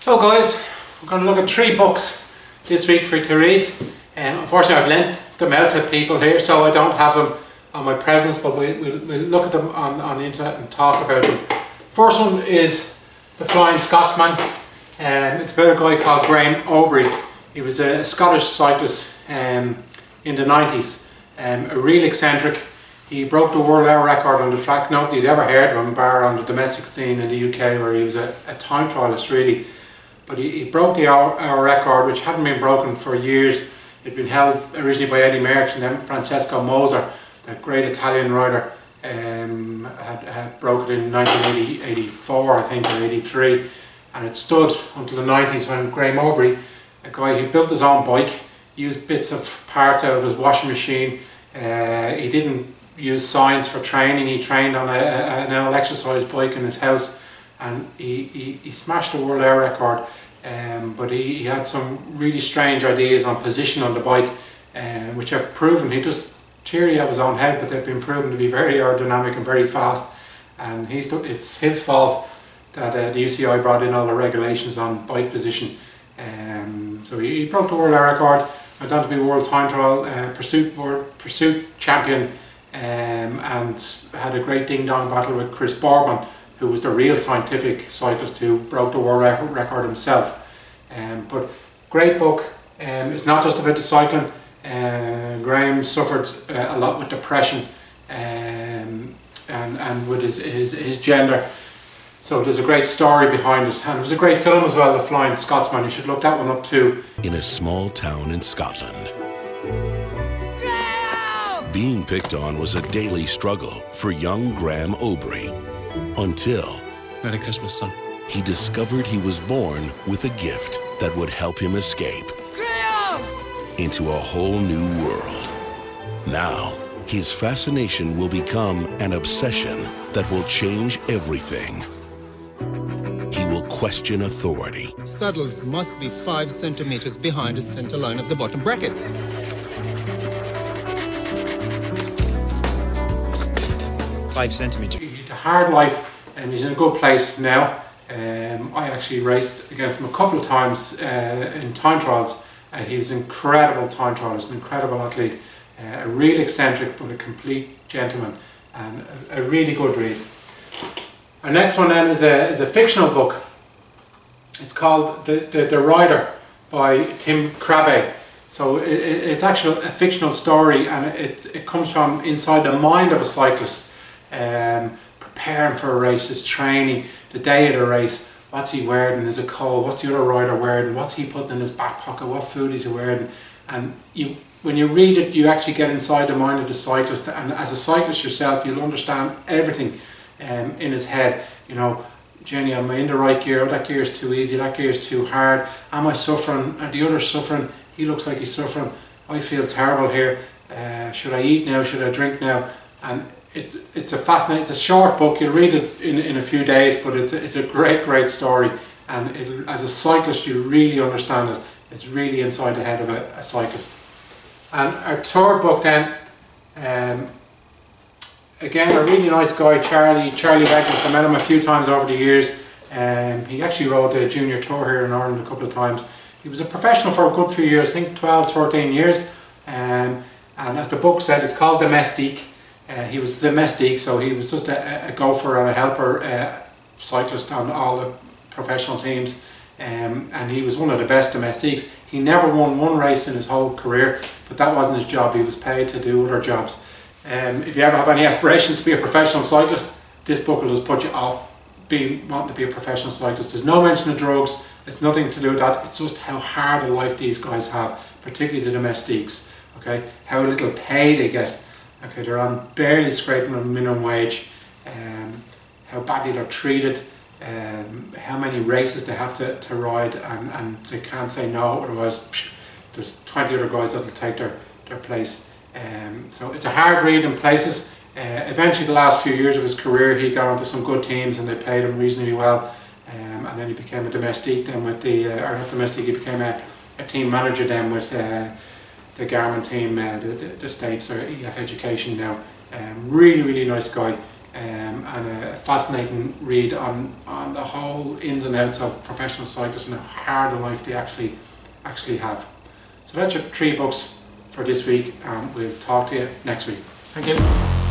So guys, we're going to look at 3 books this week for you to read. Unfortunately I've lent them out to people here, so I don't have them on my presence, but we'll look at them on the internet and talk about them. First one is The Flying Scotsman. It's about a guy called Graham Aubrey. He was a Scottish cyclist in the 90s, a real eccentric. He broke the world hour record on the track. Nobody had ever heard of him, bar on the domestic scene in the UK, where he was a time trialist really. But he broke the hour record, which hadn't been broken for years. It had been held originally by Eddie Merckx, and then Francesco Moser, the great Italian rider, had broke it in 1984, I think, or 83. And it stood until the 90s when Graham Aubrey, a guy who built his own bike, used bits of parts out of his washing machine. He didn't use science for training. He trained on an old exercise bike in his house, and he smashed the world hour record. But he had some really strange ideas on position on the bike, which have proven, he just theory of his own head, but they've been proven to be very aerodynamic and very fast. And it's his fault that the UCI brought in all the regulations on bike position. So he broke the world hour record, went on to be world time trial pursuit champion, and had a great ding-dong battle with Chris Boardman, who was the real scientific cyclist who broke the world record himself. But great book. It's not just about the cycling. Graham suffered a lot with depression and with his gender. So there's a great story behind it, and it was a great film as well, The Flying Scotsman. You should look that one up too. In a small town in Scotland, being picked on was a daily struggle for young Graham Aubrey, until Merry Christmas, son. He discovered he was born with a gift that would help him escape into a whole new world. Now, his fascination will become an obsession that will change everything. He will question authority. Saddles must be 5 centimeters behind the center line of the bottom bracket. 5 centimeters. He had a hard life, and he's in a good place now. I actually raced against him a couple of times in time trials. He was an incredible time trialist, an incredible athlete, a real eccentric but a complete gentleman, and a really good read. Our next one then is a fictional book. It's called The Rider by Tim Krabbe. So it's actually a fictional story, and it comes from inside the mind of a cyclist, preparing for a race, his training, the day of the race. What's he wearing? Is it cold? What's the other rider wearing? What's he putting in his back pocket? What food is he wearing? And when you read it, you actually get inside the mind of the cyclist, and as a cyclist yourself, you'll understand everything in his head. You know, Jenny, am I in the right gear? Oh, that gear is too easy, that gear is too hard. Am I suffering? Are the others suffering? He looks like he's suffering. I feel terrible here. Should I eat now? Should I drink now? And it's a fascinating, it's a short book. You'll read it in a few days, but it's a great story. And as a cyclist, you really understand it. It's really inside the head of a cyclist. And our third book then, again, a really nice guy, Charlie Beckett. I met him a few times over the years. He actually rode the junior tour here in Ireland a couple of times. He was a professional for a good few years, I think 12, 13 years. And as the book said, it's called Domestique. He was domestique, so he was just a gopher and a helper cyclist on all the professional teams. And he was one of the best domestiques. He never won one race in his whole career, but that wasn't his job. He was paid to do other jobs. If you ever have any aspirations to be a professional cyclist, this book will just put you off wanting to be a professional cyclist. There's no mention of drugs. It's nothing to do with that. It's just how hard a life these guys have, particularly the domestiques. Okay, how little pay they get. Okay, they're on barely scraping a minimum wage. How badly they're treated. How many races they have to ride, and they can't say no, otherwise there's 20 other guys that will take their place. So it's a hard read in places. Eventually, the last few years of his career, he got onto some good teams and they paid him reasonably well. And then he became a domestique then with or not domestique, he became a team manager then with the Garmin team, the States, or EF Education now. Really nice guy. and a fascinating read on the whole ins and outs of professional cyclists and how hard a life they actually have. So that's your 3 books for this week, and we'll talk to you next week. Thank you.